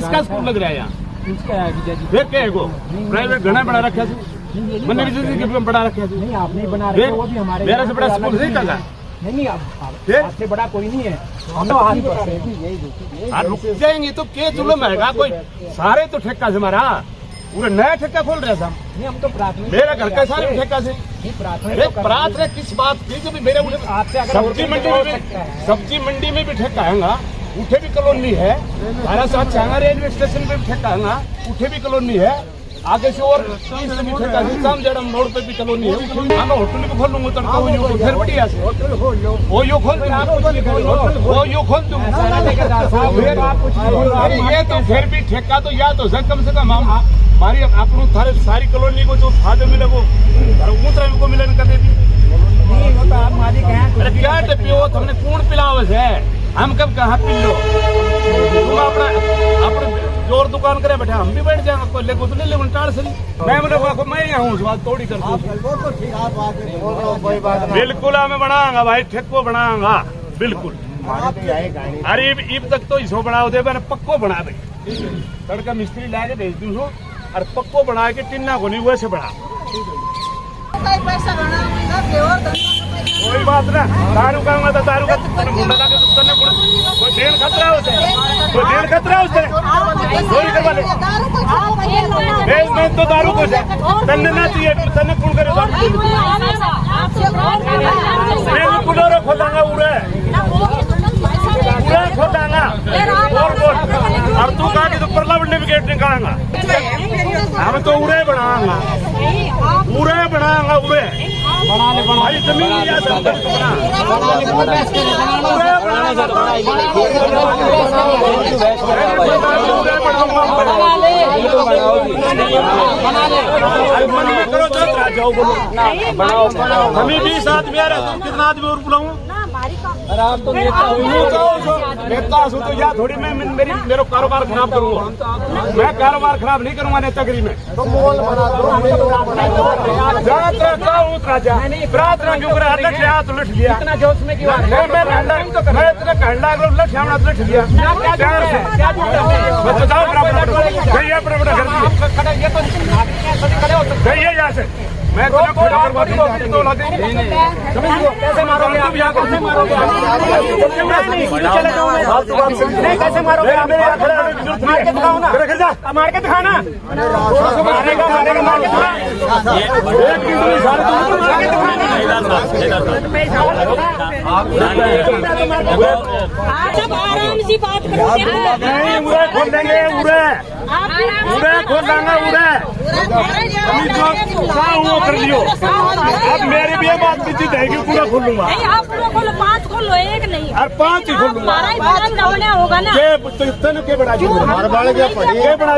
किसका स्कूल लग रहा है यहाँ? फिर क्या है वो प्राइवेट घना बना रखा है, मैंने भी बना रखा है। नहीं आप नहीं बना रहे, वो भी हमारे मेरे से बड़ा स्कूल नहीं कर नहीं, आपसे बड़ा कोई नहीं है। हम तो रुक जाएंगे तो क्या जुलम है? कोई सारे तो ठेका से हमारा पूरा नया ठेका खोल रहे थे हम। नहीं, हम तो प्राथमिक मेरा घर का सारे ठेका से प्राथमिक किस बात की? जो मेरे आपसे सब्जी मंडी में भी ठेका है, उठे भी कॉलोनी है, 1200 रेलवे स्टेशन पे भी ठेका है, उठे भी कॉलोनी है, आगे से और काम जड़म रोड पे भी कॉलोनी है। हम होटल को खोल लूंगा तड़का फिर बढ़िया से वो यो खोल दूँ। ये तो फिर भी ठेका तो या तो कम से कम हम हमारी आप थारे सारी कॉलोनी को जो फायदे मिले वो ऊतरा को मिले कर देती। क्या टपियो हमने कौन पिलाव है? हम कब कहा पी लो? तुम अपना जोर दुकान करे बैठे, हम भी बैठ जाएंगे। कोई लेको तो ले ले टाड़ से मैं मैं यहाँ हूँ, बात थोड़ी कर बिल्कुल हमें बनाऊंगा भाई, ठेको बनाऊंगा बिल्कुल। अरे इब तक तो इसो बनाओ दे, मैंने पक्को बना दे, तड़का मिस्त्री ला के भेज दूँ और पक्को बना के टिन्ना को नहीं वैसे बना। कोई बात ना, दारू का तो दारू का मुंडा ला के कोई डेढ़ खतरा होता है, कोई डेढ़ खतरा होता है, चोरी करवा ले मैं तो दारू को तन्ने ना चाहिए, तन्ने कौन करे मैं कुलोरो खोदांगा उड़े खोदांगा और तू कहा कि तो परला बंडे विकेट निकालेंगा। हम तो उड़े बनाऊंगा भाई, जमीन हमें 20 आदमी आ रहे, कितना आदमी और बुलाऊं? आप तो नेता तो या थोड़ी मैं मेरा कारोबार खराब करूंगा। मैं कारोबार खराब नहीं करूंगा नेतागिरी में। तो लठ लिया इतना जोश में क्यों? यहाँ से मैं कैसे मारोगे? कैसे मारोगे? कैसे मारोगे? मार के दिखाना, आराम से बात करो। खोल देंगे कर लियो। अब मेरी भी बात की जीत है कि पूरा खोल लूंगा। आप पूरा खोलो, 5 खोलो, एक नहीं। और 5 ही खोल लूंगा। होगा ना के बना दियो, बढ़ गया बना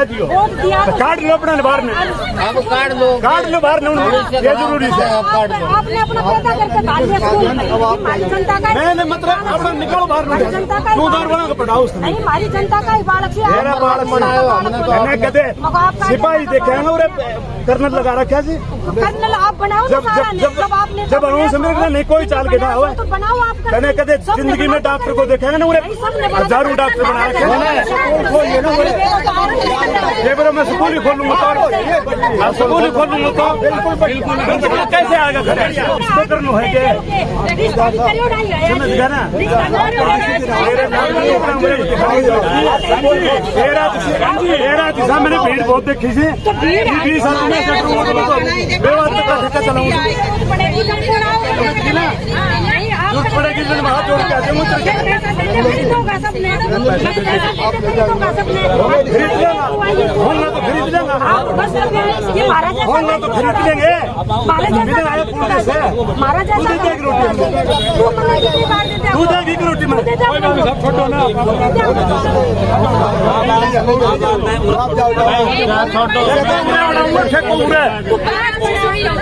दियो, काट लो अपना बाहर में, काट लो बाहर में, ये जरूरी है। आपने अपना पैदा करके डाल दिया स्कूल में, हमारी जनता का नहीं मतलब अपना निकालो बाहर में, तू उधर बना के पढ़ाओ। नहीं, हमारी जनता का ही बालक कहते सिपाही देखे कर्नल लगा रखा जी। कर्नल आप बनाओ जब नहीं कोई चाल के ना हो तो बनाओ आप। कहने कहते जिंदगी में डॉक्टर को देखेंगे ना, हजारों डॉक्टर बना रखे मैं स्कूल ही खोल लूंगा, स्कूल ही खोल लूंगा तो बिल्कुल कैसे आएगा? करना है दिशा मैंने भीड़ बहुत देखी थी, 20 आदमी जरूरत पड़ेगी हाथ जोड़ के आते खरीद लेंगे। दूध की रोटी में फोटो ना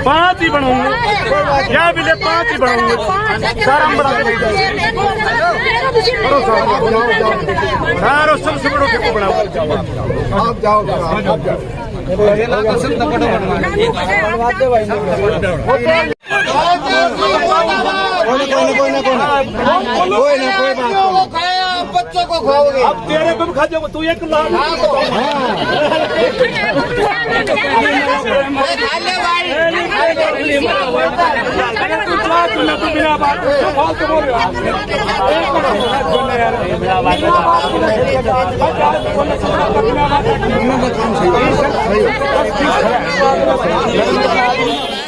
5 ही बनाऊंगे, या भी 5 ही बनाऊंगे, सारा बड़ा सारो सबसे बड़ो ठेको बनाओ। आप जाओ कोई बच्चों को खाओगे। अब तेरे को भी खा जाओगे, तू एक लाख खाने भाई बिना बात फालतू बोल रहे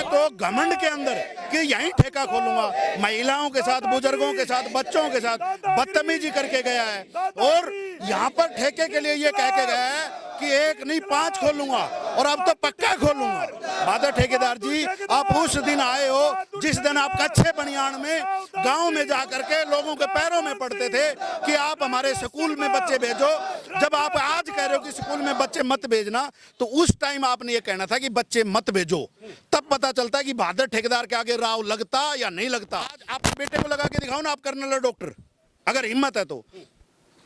तो घमंड के अंदर कि यहीं ठेका खोलूंगा, महिलाओं के साथ, बुजुर्गों के साथ, बच्चों के साथ बदतमीजी करके गया है। और यहाँ पर ठेके के लिए ये कह के गया है कि 1 नहीं 5 खोलूंगा और अब तो पक्का खोलूंगा। बादल ठेकेदार जी, आप उस दिन आए हो जिस दिन आप कच्चे बनियान में गांव में जा करके लोगों के पैरों में पड़ते थे कि आप हमारे स्कूल में बच्चे भेजो। जब आप आज कह रहे हो कि स्कूल में बच्चे मत भेजना, तो उस टाइम आपने ये कहना था कि बच्चे मत भेजो। तब पता चलता है कि बादल ठेकेदार के आगे राव लगता या नहीं लगता। आज आप बेटे को लगा के दिखाओ ना, आप कर्नल और डॉक्टर, अगर हिम्मत है तो।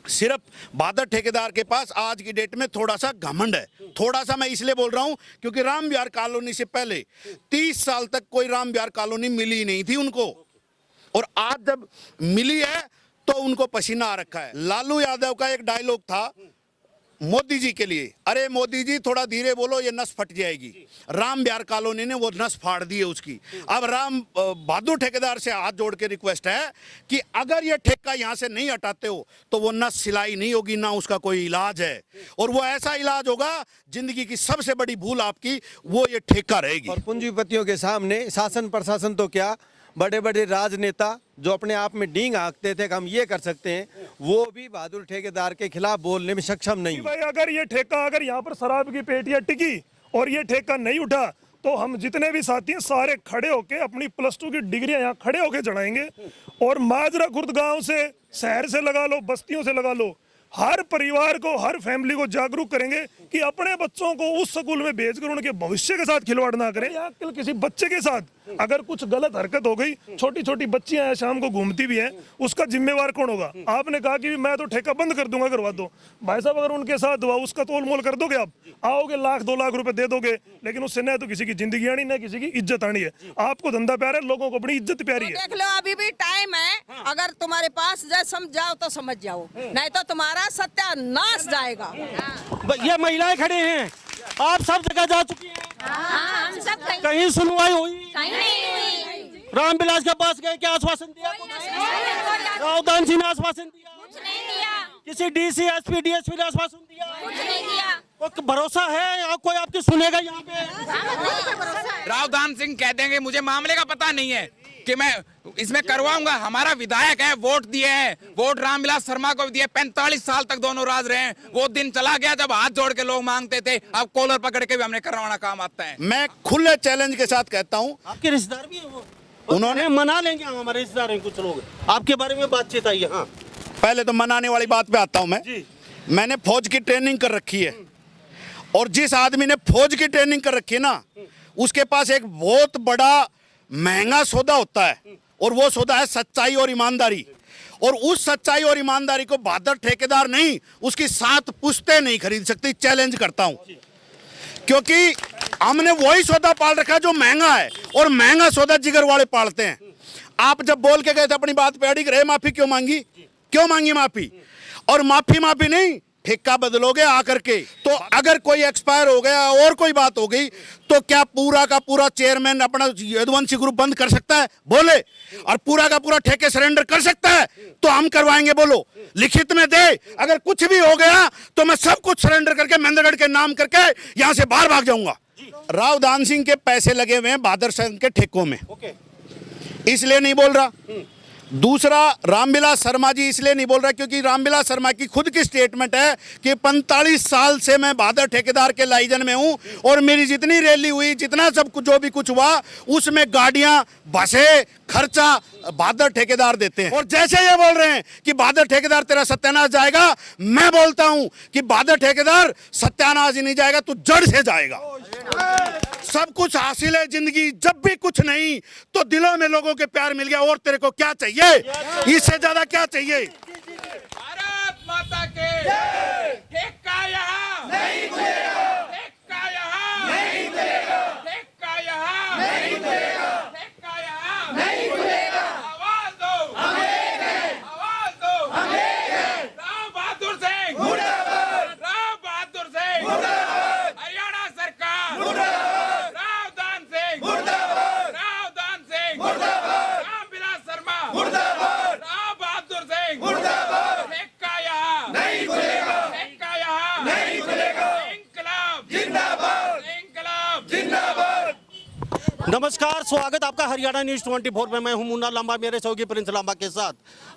सिर्फ बादल ठेकेदार के पास आज की डेट में थोड़ा सा घमंड है। थोड़ा सा मैं इसलिए बोल रहा हूं क्योंकि राम विहार कॉलोनी से पहले 30 साल तक कोई राम विहार कॉलोनी मिली नहीं थी उनको, और आज जब मिली है तो उनको पसीना आ रखा है। लालू यादव का एक डायलॉग था मोदी जी के लिए, अरे मोदी जी थोड़ा धीरे बोलो ये नस फट जाएगी। राम विहार कॉलोनी ने वो नस फाड़ दी है उसकी। अब राम बहादुर ठेकेदार से हाथ जोड़ के रिक्वेस्ट है कि अगर ये ठेका यहाँ से नहीं हटाते हो तो वो नस सिलाई नहीं होगी, ना उसका कोई इलाज है, और वो ऐसा इलाज होगा जिंदगी की सबसे बड़ी भूल आपकी वो ये ठेका रहेगी। और पूंजीपतियों के सामने शासन प्रशासन तो क्या, बड़े बड़े राजनेता जो अपने आप में डींग हाँकते थे कि हम ये कर सकते हैं, वो भी बहादुर ठेकेदार के खिलाफ बोलने में सक्षम नहीं। भाई अगर ये ठेका, अगर यहाँ पर शराब की पेटियां टिकी और ये ठेका नहीं उठा तो हम जितने भी साथी हैं सारे खड़े होके अपनी +2 की डिग्रियां यहाँ खड़े होके चढ़ाएंगे। और माजरा खुर्द गांव से, शहर से लगा लो, बस्तियों से लगा लो, हर परिवार को, हर फैमिली को जागरूक करेंगे कि अपने बच्चों को उस स्कूल में भेजकर उनके भविष्य के साथ खिलवाड़ ना करें। या कल किसी बच्चे के साथ अगर कुछ गलत हरकत हो गई, छोटी छोटी बच्चियां हैं शाम को घूमती भी हैं, उसका जिम्मेवार कौन होगा? आपने कहा कि मैं तो ठेका बंद कर दूंगा, करवा दो। भाई साहब अगर उनके साथ हुआ उसका तोल मोल कर दोगे, आप आओगे 1-2 लाख रुपए दे दोगे, लेकिन उससे न तो किसी की जिंदगी आनी, न किसी की इज्जत आनी है। आपको धंधा प्यारा है, लोगों को अपनी इज्जत प्यारी है। देख लो अभी भी टाइम है, अगर तुम्हारे पास समझ जाओ तो समझ जाओ, नहीं तो तुम्हारा सत्यानाश जाएगा। ये महिलाएं खड़े हैं, आप सब जगह जा चुकी हैं, हम सब कहीं सुनवाई हुई? कहीं नहीं हुई। रामविलास के पास गए, क्या आश्वासन दिया? रावदान जी ने आश्वासन दिया? कुछ नहीं दिया, किसी डीसी, एसपी, डीएसपी ने आश्वासन दिया? कुछ नहीं दिया। तो भरोसा है यहाँ कोई आपकी सुनेगा यहाँ पे? रावदान सिंह कह देंगे मुझे मामले का पता नहीं है कि मैं इसमें करवाऊंगा। हमारा विधायक है, वोट दिए हैं, वोट रामविलास शर्मा को भी दिए। 45 साल तक दोनों राज रहे हैं। वो दिन चला गया जब हाथ जोड़ के लोग मांगते थे, अब कॉलर पकड़ के भी हमने करवाना काम आता है। मैं खुले चैलेंज के साथ कहता हूँ, आपके रिश्तेदार भी हैं वो, उन्होंने मना लेंगे। हमारे रिश्तेदार हैं कुछ लोग, आपके बारे में बातचीत आई है। हाँ, पहले तो मनाने वाली बात पे आता हूँ मैं। मैंने फौज की ट्रेनिंग कर रखी है, और जिस आदमी ने फौज की ट्रेनिंग कर रखी है ना, उसके पास एक बहुत बड़ा महंगा सौदा होता है, और वो सौदा है सच्चाई और ईमानदारी। और उस सच्चाई और ईमानदारी को बहादुर ठेकेदार नहीं, उसकी 7 पुश्तें नहीं खरीद सकती। चैलेंज करता हूं, क्योंकि हमने वही सौदा पाल रखा है जो महंगा है, और महंगा सौदा जिगर वाले पालते हैं। आप जब बोल के गए थे अपनी बात पे अड़ी रहे, माफी क्यों मांगी? क्यों मांगी माफी? और माफी नहीं, ठेका बदलोगे आकर के। तो अगर कोई एक्सपायर हो गया और कोई बात हो गई, तो क्या पूरा का पूरा चेयरमैन अपना यदुवंशी ग्रुप बंद कर सकता है? बोले। और पूरा का पूरा ठेके सरेंडर कर सकता है? तो हम करवाएंगे, बोलो, लिखित में दे। अगर कुछ भी हो गया तो मैं सब कुछ सरेंडर करके महेंद्रगढ़ के नाम करके यहां से बाहर भाग जाऊंगा। रावदान सिंह के पैसे लगे हुए हैं बहादुर सिंह के ठेकों में, इसलिए नहीं बोल रहा। दूसरा, रामविलास शर्मा जी इसलिए नहीं बोल रहा क्योंकि रामविलास शर्मा की खुद की स्टेटमेंट है कि 45 साल से मैं बहादुर ठेकेदार के लाइजन में हूं, और मेरी जितनी रैली हुई, जितना सब कुछ जो भी कुछ हुआ, उसमें गाड़ियां, बसें, खर्चा बहादुर ठेकेदार देते हैं। और जैसे ये बोल रहे हैं कि बहादुर ठेकेदार तेरा सत्यानाश जाएगा, मैं बोलता हूं कि बहादुर ठेकेदार सत्यानाश ही नहीं जाएगा, तू जड़ से जाएगा। सब कुछ हासिल है जिंदगी, जब भी कुछ नहीं तो दिलों में लोगों के प्यार मिल गया, और तेरे को क्या चाहिए? इससे ज्यादा क्या चाहिए? भारत माता के ठेका यहाँ नहीं मिलेगा, ठेका यहाँ नहीं मिलेगा, ठेका यहाँ नहीं मिलेगा, ठेका यहाँ नहीं मिलेगा। आवाज दो, हम एक हैं। आवाज दो, हम एक हैं। नमस्कार, स्वागत आपका हरियाणा न्यूज़ 24 में। मैं हूं मुन्ना लांबा, मेरे सहयोगी प्रिंस लांबा के साथ।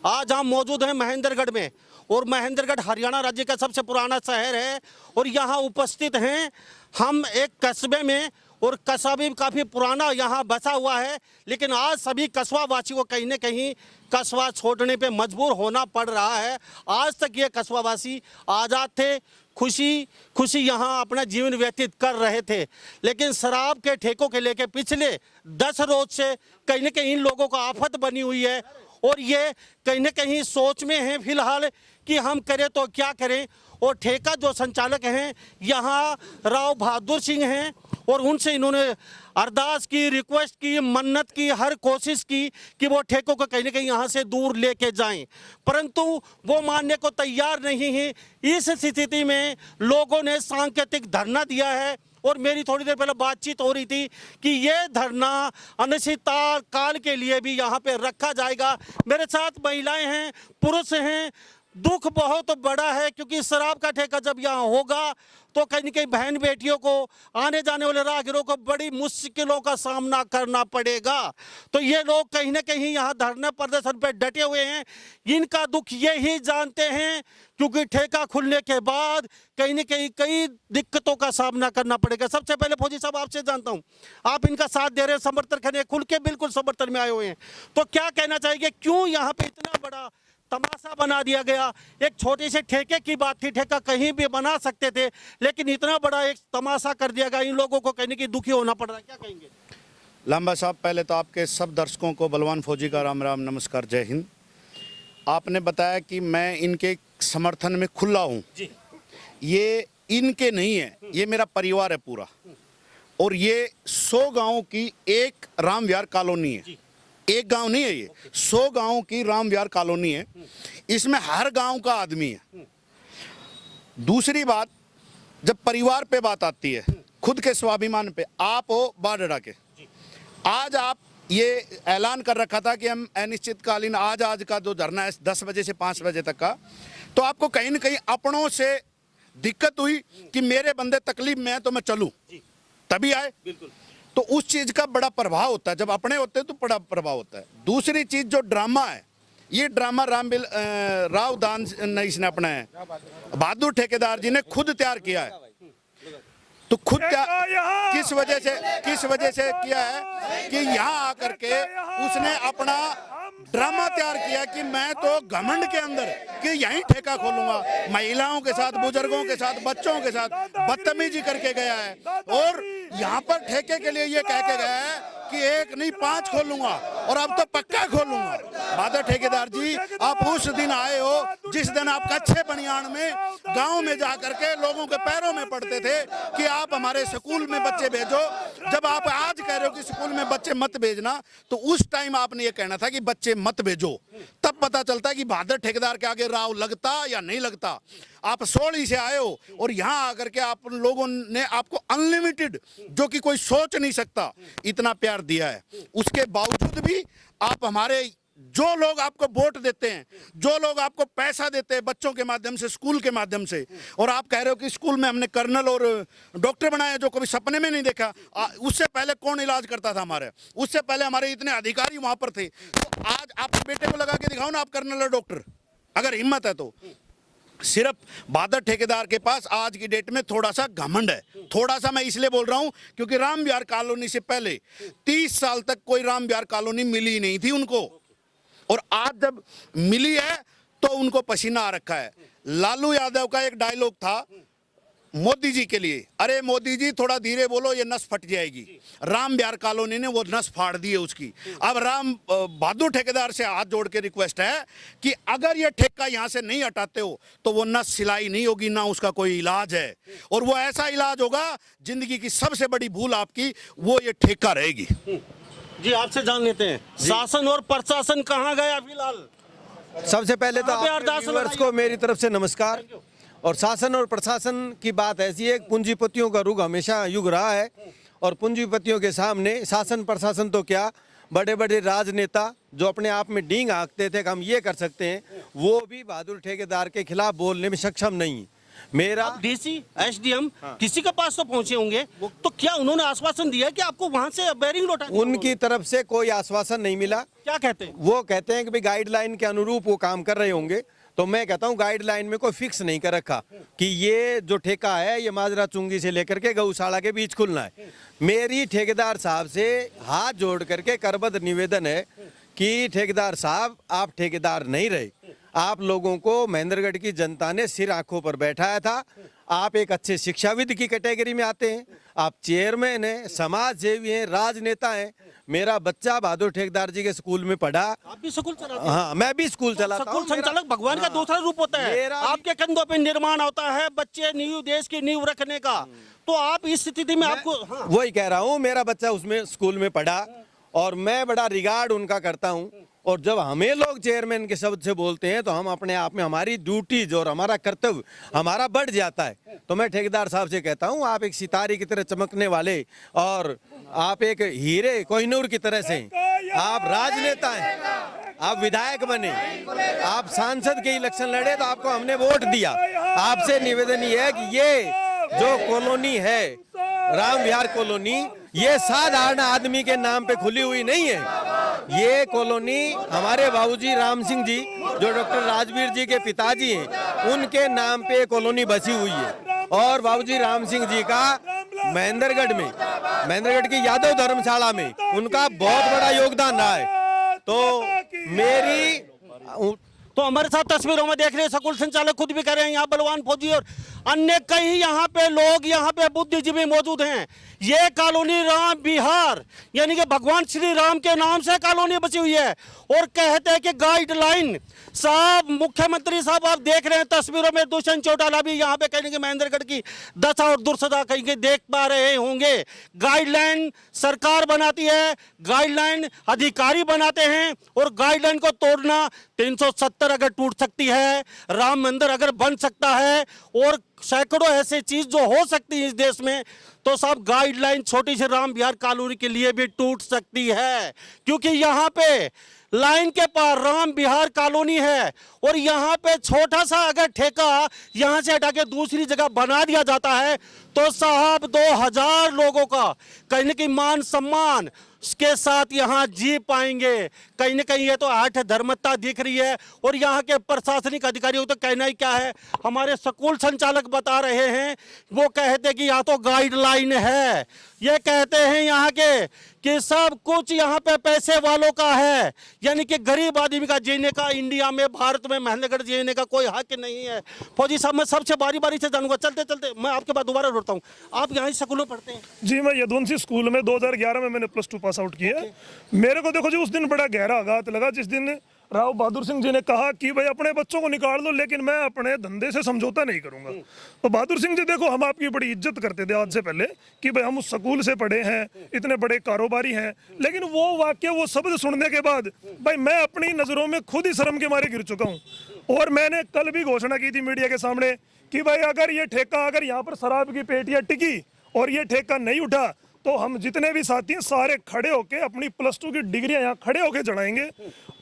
आज हम मौजूद हैं महेंद्रगढ़ में, और महेंद्रगढ़ हरियाणा राज्य का सबसे पुराना शहर है। और यहाँ उपस्थित हैं हम एक कस्बे में, और कस्बा भी काफ़ी पुराना यहाँ बसा हुआ है। लेकिन आज सभी कस्बा वासियों को कहीं न कहीं कस्बा छोड़ने पे मजबूर होना पड़ रहा है। आज तक ये कस्बा वासी आज़ाद थे, खुशी यहाँ अपना जीवन व्यतीत कर रहे थे। लेकिन शराब के ठेकों के लेके पिछले 10 रोज से कहीं न कहीं इन लोगों को आफत बनी हुई है, और ये कहीं न कहीं सोच में हैं फिलहाल कि हम करें तो क्या करें। और ठेका जो संचालक हैं यहाँ राव बहादुर सिंह हैं, और उनसे इन्होंने अरदास की, रिक्वेस्ट की, मन्नत की, हर कोशिश की कि वो ठेकों को कहीं न कहीं यहाँ से दूर लेके जाएं, परंतु वो मानने को तैयार नहीं है। इस स्थिति में लोगों ने सांकेतिक धरना दिया है, और मेरी थोड़ी देर पहले बातचीत हो रही थी कि ये धरना अनिश्चितकाल काल के लिए भी यहाँ पे रखा जाएगा। मेरे साथ महिलाएं हैं, पुरुष हैं। दुख बहुत बड़ा है, क्योंकि शराब का ठेका जब यहाँ होगा तो कहीं न कहीं बहन बेटियों को, आने जाने वाले राहगीरों को बड़ी मुश्किलों का सामना करना पड़ेगा। तो ये लोग कहीं न कहीं यहाँ धरने प्रदर्शन पे डटे हुए हैं। इनका दुख ये ही जानते हैं, क्योंकि ठेका खुलने के बाद कहीं न कहीं कई दिक्कतों का सामना करना पड़ेगा। सबसे पहले फौजी साहब आपसे जानता हूँ, आप इनका साथ दे रहे हैं, समर्थन करने खुल के बिल्कुल समर्थन में आए हुए हैं, तो क्या कहना चाहिए, क्यों यहाँ पे इतना बड़ा तमाशा बना दिया गया? एक छोटे से ठेके की बात थी, ठेका कहीं भी बना सकते थे, लेकिन इतना बड़ा एक तमाशा कर दिया गया। इन लोगों को कहने की दुखी होना पड़ रहा है, क्या कहेंगे? लांबा साहब, पहले तो आपके सब दर्शकों को बलवान फौजी का राम राम, नमस्कार, जय हिंद। आपने बताया कि मैं इनके समर्थन में खुला हूँ। ये इनके नहीं है, ये मेरा परिवार है पूरा, और ये 100 गाँव की एक राम विहार कॉलोनी है। एक गांव नहीं है, ये 100 गांव की राम विहार कॉलोनी है। इसमें हर गांव का आदमी है। दूसरी बात, जब परिवार पे बात आती है, खुद के स्वाभिमान पे, आप हो बाडड़ा के, आज आप ये ऐलान कर रखा था कि हम अनिश्चितकालीन आज का जो धरना है 10 बजे से 5 बजे तक का, तो आपको कहीं न कहीं अपनों से दिक्कत हुई कि मेरे बंदे तकलीफ में है तो मैं चलूं, तभी आए। बिल्कुल। तो उस चीज का बड़ा प्रभाव होता है, जब अपने होते हैं तो बड़ा प्रभाव होता है। दूसरी चीज जो ड्रामा है, ये ड्रामा राव दान इसने अपना है, बहादुर ठेकेदार जी ने खुद तैयार किया है। तो खुद किस वजह से किया है कि यहाँ आकर के उसने अपना ड्रामा तैयार किया कि मैं तो घमंड के अंदर कि यहीं ठेका खोलूंगा। महिलाओं के साथ, बुजुर्गों के साथ, बच्चों के साथ बदतमीजी करके गया है, और यहाँ पर ठेके के लिए ये कह के गया है कि 1 नहीं 5 खोलूंगा, और अब तो पक्का खोलूंगा। बहादुर ठेकेदार जी, आप उस दिन आए हो जिस दिन आप कच्चे बनियान में गांव में जाकर के लोगों के पैरों में पड़ते थे कि आप हमारे स्कूल में बच्चे भेजो। जब आप आज कह रहे हो कि स्कूल में बच्चे मत भेजना, तो उस टाइम आपने ये कहना था कि बच्चे मत भेजो। तब पता चलता है कि बहादुर ठेकेदार के आगे राव लगता या नहीं लगता। आप 16 से आए हो, और यहाँ आकर के आप लोगों ने आपको अनलिमिटेड, जो कि कोई सोच नहीं सकता, इतना प्यार दिया है। उसके बावजूद भी आप हमारे, जो लोग आपको वोट देते हैं, जो लोग आपको पैसा देते हैं बच्चों के माध्यम से, स्कूल के माध्यम से, और आप कह रहे हो कि स्कूल में हमने कर्नल और डॉक्टर बनाए जो कभी सपने में नहीं देखा। उससे पहले कौन इलाज करता था हमारे? उससे पहले हमारे इतने अधिकारी वहां पर थे। तो आज आप बेटे को लगा के दिखाओ ना, आप कर्नल और डॉक्टर, अगर हिम्मत है तो। सिर्फ बहादुर ठेकेदार के पास आज की डेट में थोड़ा सा घमंड है। थोड़ा सा मैं इसलिए बोल रहा हूं क्योंकि राम विहार कॉलोनी से पहले 30 साल तक कोई राम विहार कॉलोनी मिली नहीं थी उनको, और आज जब मिली है तो उनको पसीना आ रखा है। लालू यादव का एक डायलॉग था मोदी जी के लिए, अरे मोदी जी थोड़ा धीरे बोलो, ये नस फट जाएगी। राम विहार कॉलोनी ने वो नस फाड़ दी है उसकी। अब राम बहादुर ठेकेदार से हाथ जोड़ के रिक्वेस्ट है कि अगर ये ठेका यहाँ से नहीं हटाते हो तो वो नस सिलाई नहीं होगी, ना उसका कोई इलाज है, और वो ऐसा इलाज होगा, जिंदगी की सबसे बड़ी भूल आपकी वो ये ठेका रहेगी। जी, आपसे जान लेते हैं, शासन और प्रशासन कहाँ गया फिलहाल? सबसे पहले तो आपके व्यूअर्स को मेरी तरफ से नमस्कार। और शासन और प्रशासन की बात ऐसी है, पूंजीपतियों का रुख हमेशा युग रहा है, और पूंजीपतियों के सामने शासन प्रशासन तो क्या, बड़े बड़े राजनेता जो अपने आप में डींग हाँकते थे कि हम ये कर सकते हैं, वो भी बहादुर ठेकेदार के खिलाफ बोलने में सक्षम नहीं। मेरा डीसी एसडीएम किसी के पास तो पहुंचे होंगे, तो क्या उन्होंने आश्वासन दिया है कि आपको वहां से बेरिंग लौटा दिया उनकी होगा? तरफ से कोई आश्वासन नहीं मिला। क्या कहते हैं? वो कहते हैं कि भाई गाइडलाइन के अनुरूप वो काम कर रहे होंगे। तो मैं कहता हूँ गाइडलाइन में कोई फिक्स नहीं कर रखा कि ये जो ठेका है ये माजरा चुंगी से लेकर के गौशाला के बीच खुलना है। मेरी ठेकेदार साहब से हाथ जोड़ करके करबद्ध निवेदन है कि ठेकेदार साहब आप ठेकेदार नहीं रहे, आप लोगों को महेंद्रगढ़ की जनता ने सिर आंखों पर बैठाया था। आप एक अच्छे शिक्षाविद की कैटेगरी में आते हैं, आप चेयरमैन हैं, समाज सेवी हैं, राजनेता हैं। मेरा बच्चा बहादुर ठेकेदार जी के स्कूल में पढ़ा। आप भी स्कूल चलाते हैं? हाँ, मैं भी स्कूल चलाता हूँ। स्कूल संचालक भगवान का दूसरा रूप होता है। आपके कंधों पे निर्माण होता है बच्चे नींव, देश की नींव रखने का। तो आप इस स्थिति में आपको वही कह रहा हूँ, मेरा बच्चा उसमें स्कूल में पढ़ा और मैं बड़ा रिगार्ड उनका करता हूँ। और जब हमें लोग चेयरमैन के शब्द से बोलते हैं तो हम अपने आप में हमारी ड्यूटीज और हमारा कर्तव्य हमारा बढ़ जाता है। तो मैं ठेकेदार साहब से कहता हूँ आप एक सितारे की तरह चमकने वाले और आप एक हीरे कोहिनूर की तरह से, आप राजनेता हैं, आप विधायक बने, आप सांसद के इलेक्शन लड़े तो आपको हमने वोट दिया। आपसे निवेदन ये है कि ये जो कॉलोनी है राम विहार कॉलोनी, ये साधारण आदमी के नाम पे खुली हुई नहीं है। ये कॉलोनी हमारे बाबूजी राम सिंह जी जो डॉक्टर राजवीर जी के पिताजी हैं उनके नाम पे कॉलोनी बसी हुई है। और बाबूजी राम सिंह जी का महेंद्रगढ़ की यादव धर्मशाला में उनका बहुत बड़ा योगदान रहा है। तो हमारे साथ तस्वीरों में देख रहे हैं स्कूल संचालक खुद भी कह रहे हैं, यहाँ बलवान फौजी और अन्य कई यहाँ पे लोग, यहाँ पे बुद्धिजीवी मौजूद हैं। ये कॉलोनी राम विहार यानी कि भगवान श्री राम के नाम से कॉलोनी बची हुई है। और कहते हैं कि गाइडलाइन साहब, मुख्यमंत्री साहब आप देख रहे हैं तस्वीरों में, दुष्यंत चौटाला भी यहाँ पे कहीं महेंद्रगढ़ की दशा और दुर्दशा कहीं देख पा रहे होंगे। गाइडलाइन सरकार बनाती है, गाइडलाइन अधिकारी बनाते हैं और गाइडलाइन को तोड़ना 370 अगर टूट सकती है, राम मंदिर अगर बन सकता है और सैकड़ों ऐसे चीज जो हो सकती है इस देश में, तो सब गाइडलाइन छोटी सी राम विहार कॉलोनी के लिए भी टूट सकती है। क्योंकि यहाँ पे लाइन के पार राम विहार कॉलोनी है और यहाँ पे छोटा सा अगर ठेका यहाँ से हटा के दूसरी जगह बना दिया जाता है तो साहब 2000 लोगों का कहीं न कहीं मान सम्मान के साथ यहाँ जी पाएंगे। कहीं न कहीं ये तो आठ धर्मता दिख रही है। और यहाँ के प्रशासनिक अधिकारियों तो कहना ही क्या है, हमारे स्कूल संचालक बता रहे हैं, वो कहते हैं कि यहाँ तो गाइडलाइन है। ये कहते हैं यहाँ के कि सब कुछ यहाँ पे पैसे वालों का है, यानी कि गरीब आदमी का जीने का इंडिया में, भारत में, महेंद्रगढ़ जीने का कोई हक नहीं है। फौजी साहब मैं सबसे बारी बारी से जानूंगा, चलते चलते मैं आपके बाद दोबारा लौटता हूँ। आप यहाँ स्कूल में पढ़ते हैं? जी, मैं यदुवंशी स्कूल में 2011 में मैंने +2 पास आउट किया। मेरे को देखो जी उस दिन बड़ा गहरा आघात लगा जिस दिन राव बहादुर सिंह जी ने कहा कि भाई अपने बच्चों को निकाल दो लेकिन मैं अपने धंधे से समझौता नहीं करूंगा। तो बहादुर सिंह जी देखो हम आपकी बड़ी इज्जत करते थे आज से पहले कि भाई हम उस स्कूल से पढ़े हैं, इतने बड़े कारोबारी हैं, लेकिन वो वाक्य, वो शब्द सुनने के बाद भाई मैं अपनी नजरों में खुद ही शर्म के मारे गिर चुका हूँ। और मैंने कल भी घोषणा की थी मीडिया के सामने कि भाई अगर ये ठेका, अगर यहाँ पर शराब की पेटियां टिकी और ये ठेका नहीं उठा तो हम जितने भी साथी हैं सारे खड़े होके अपनी +2 की डिग्रियां यहाँ खड़े होके चढ़ाएंगे।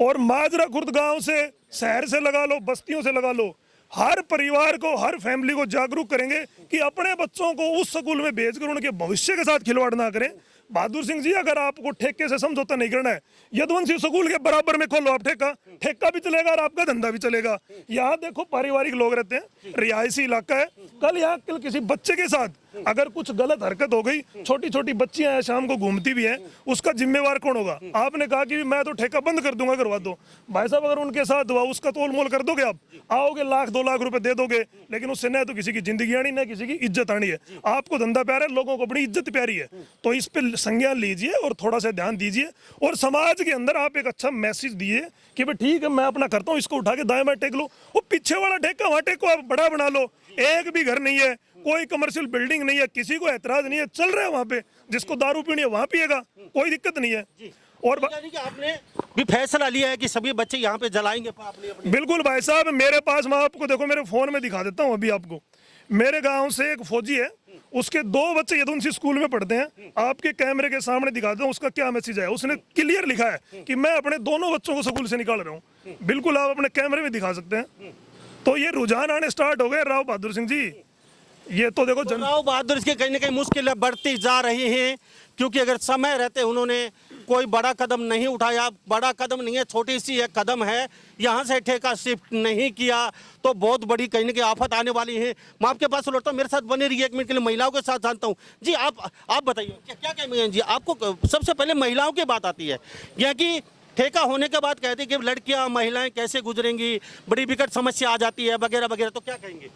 और माजरा खुर्द गांव से, शहर से लगा लो, बस्तियों से लगा लो, हर परिवार को, हर फैमिली को जागरूक करेंगे कि अपने बच्चों को उस स्कूल में भेजकर उनके भविष्य के साथ खिलवाड़ ना करें। बहादुर सिंह जी अगर आपको ठेके से समझौता नहीं करना है, यदुवंशी स्कूल के बराबर में खोलो आप ठेका, ठेका भी चलेगा और आपका धंधा भी चलेगा। यहाँ देखो पारिवारिक लोग रहते हैं, रिहायशी इलाका है। कल यहाँ किसी बच्चे के साथ अगर कुछ गलत हरकत हो गई, छोटी छोटी बच्चियां शाम को घूमती भी हैं, उसका जिम्मेवार कौन होगा? आपने कहा कि मैं तो ठेका बंद कर दूंगा, करवा दो। भाई साहब अगर उनके साथ हुआ उसका तोल मोल कर दोगे, आप आओगे 1-2 लाख रुपए दे दोगे, लेकिन उससे न तो किसी की जिंदगी आनी, न किसी की इज्जत आनी है। आपको धंधा प्यारा है, लोगों को अपनी इज्जत प्यारी है, तो इस पे संज्ञान लीजिए और थोड़ा सा ध्यान दीजिए। और समाज के अंदर आप एक अच्छा मैसेज दिए कि भाई ठीक है मैं अपना करता हूँ, इसको उठा के दाएं बाएं टेक लो। वो पीछे वाला ठेका वहां टेको, आप बड़ा बना लो। एक भी घर नहीं है, कोई कमर्शियल बिल्डिंग नहीं है, किसी को एतराज नहीं है, चल रहा है वहां पे। जिसको दारू पीनी है वहां पिएगा, कोई दिक्कत नहीं है। और यानी कि आपने भी फैसला लिया है कि सभी बच्चे यहाँ पे जलाएंगे अपनी? बिल्कुल भाई साहब, मेरे पास, मैं आपको देखो मेरे फोन में दिखा देता हूँ अभी आपको। मेरे गांव से एक फौजी है, उसके 2 बच्चे यदुवंशी स्कूल में पढ़ते हैं। आपके कैमरे के सामने दिखा दूं उसका क्या मैसेज है। उसने क्लियर लिखा है कि मैं अपने दोनों बच्चों को स्कूल से निकाल रहा हूँ। बिल्कुल आप अपने कैमरे में दिखा सकते हैं। तो ये रुझान आने स्टार्ट हो गए राव बहादुर सिंह जी। ये तो देखो राव बहादुर की कहीं ना कहीं मुश्किलें बढ़ती जा रही हैं, क्योंकि अगर समय रहते उन्होंने कोई बड़ा कदम नहीं उठाया, बड़ा कदम नहीं है, छोटी सी एक कदम है, यहाँ से ठेका शिफ्ट नहीं किया तो बहुत बड़ी कहीं ना कहीं आफत आने वाली है। मैं आपके पास लौटता हूँ, मेरे साथ बने रहिए 1 मिनट के लिए, महिलाओं के साथ जानता हूँ जी। आप बताइए क्या कहेंगे जी? आपको सबसे पहले महिलाओं की बात आती है, यहाँ की ठेका होने के बाद कहते हैं कि लड़कियां महिलाएं कैसे गुजरेंगी, बड़ी विकट समस्या आ जाती है वगैरह वगैरह, तो क्या कहेंगे?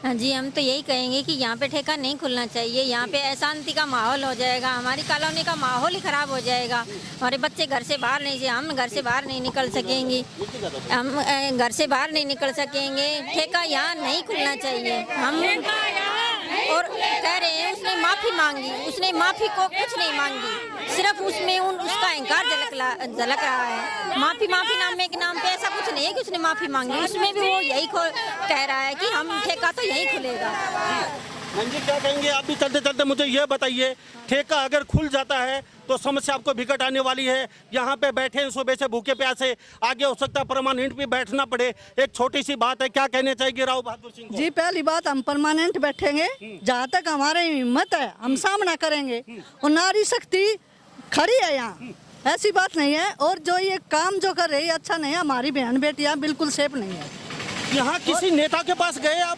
हाँ जी, हम तो यही कहेंगे कि यहाँ पे ठेका नहीं खुलना चाहिए। यहाँ पे अशांति का माहौल हो जाएगा, हमारी कॉलोनी का माहौल ही खराब हो जाएगा। हमारे बच्चे घर से बाहर नहीं, हम घर से बाहर नहीं निकल सकेंगे, हम घर से बाहर नहीं निकल सकेंगे। ठेका यहाँ नहीं खुलना चाहिए। हम और कह रहे हैं उसने माफ़ी मांगी, उसने माफ़ी को कुछ नहीं मांगी, सिर्फ उसमें उसका अहंकार झलक रहा है। माफ़ी नाम के नाम पे ऐसा कुछ नहीं है कि उसने माफ़ी मांगी, उसमें भी वो यही कह रहा है कि हम ठेका तो यही खुलेगा। जी क्या कहेंगे आप भी? चलते चलते मुझे ये बताइए, ठेका अगर खुल जाता है तो समस्या आपको विकट आने वाली है। यहाँ पे बैठे हैं सुबह से भूखे प्यासे, आगे हो सकता है परमानेंट भी बैठना पड़े। एक छोटी सी बात है, क्या कहने चाहिए राव बहादुर सिंह को? जी पहली बात, हम परमानेंट बैठेंगे, जहाँ तक हमारे हिम्मत है हम सामना करेंगे, और नारी शक्ति खड़ी है यहाँ, ऐसी बात नहीं है। और जो ये काम जो कर रही है अच्छा नहीं है, हमारी बहन बेटियाँ बिल्कुल सेफ नहीं है। यहाँ किसी नेता के पास गए आप?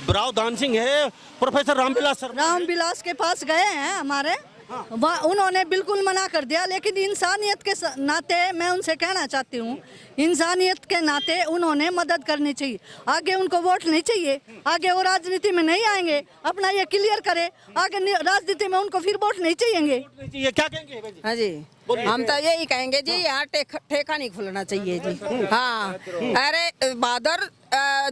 राव दान सिंह है, प्रोफेसर रामविलास के पास गए हैं हमारे, उन्होंने बिल्कुल मना कर दिया। लेकिन इंसानियत के नाते मैं उनसे कहना चाहती हूँ, इंसानियत के नाते उन्होंने मदद करनी चाहिए। आगे उनको वोट नहीं चाहिए, आगे वो राजनीति में नहीं आएंगे, अपना ये क्लियर करे, आगे राजनीति में उनको फिर वोट नहीं चाहिए। क्या कहेंगे? हाँ जी, हम तो यही कहेंगे जी, यहाँ ठेका नहीं खुलना चाहिए जी। हाँ, अरे बहादुर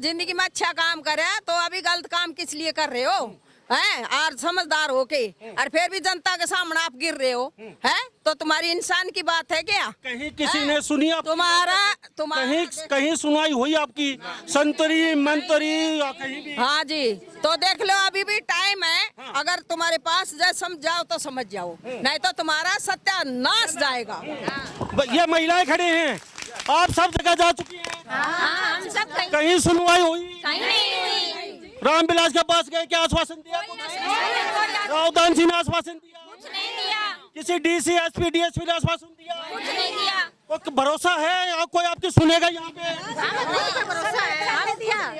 जिंदगी में अच्छा काम करे तो अभी गलत काम किस लिए कर रहे हो हैं? और समझदार होके और फिर भी जनता के सामने आप गिर रहे हो हैं? तो तुम्हारी इंसान की बात है क्या? कहीं किसी ने सुनी आप? तुम्हारा कहीं सुनाई हुई आपकी संतरी मंतरी या कहीं भी? हाँ जी, तो देख लो अभी भी टाइम है। अगर तुम्हारे पास समझ जाओ तो समझ जाओ, नहीं तो तुम्हारा सत्यानाश जाएगा। ये महिलाएं खड़े हैं, आप सब जगह जा चुकी हैं, हम सब कहीं सुनवाई हुई? कहीं नहीं हुई। रामविलास के पास गए, क्या आश्वासन दिया? राव दान सिंह ने आश्वासन दिया? कुछ नहीं दिया। किसी डीसी एसपी डीएसपी ने आश्वासन दिया? कुछ नहीं दिया। तो भरोसा है कोई आपकी सुनेगा यहाँ पे?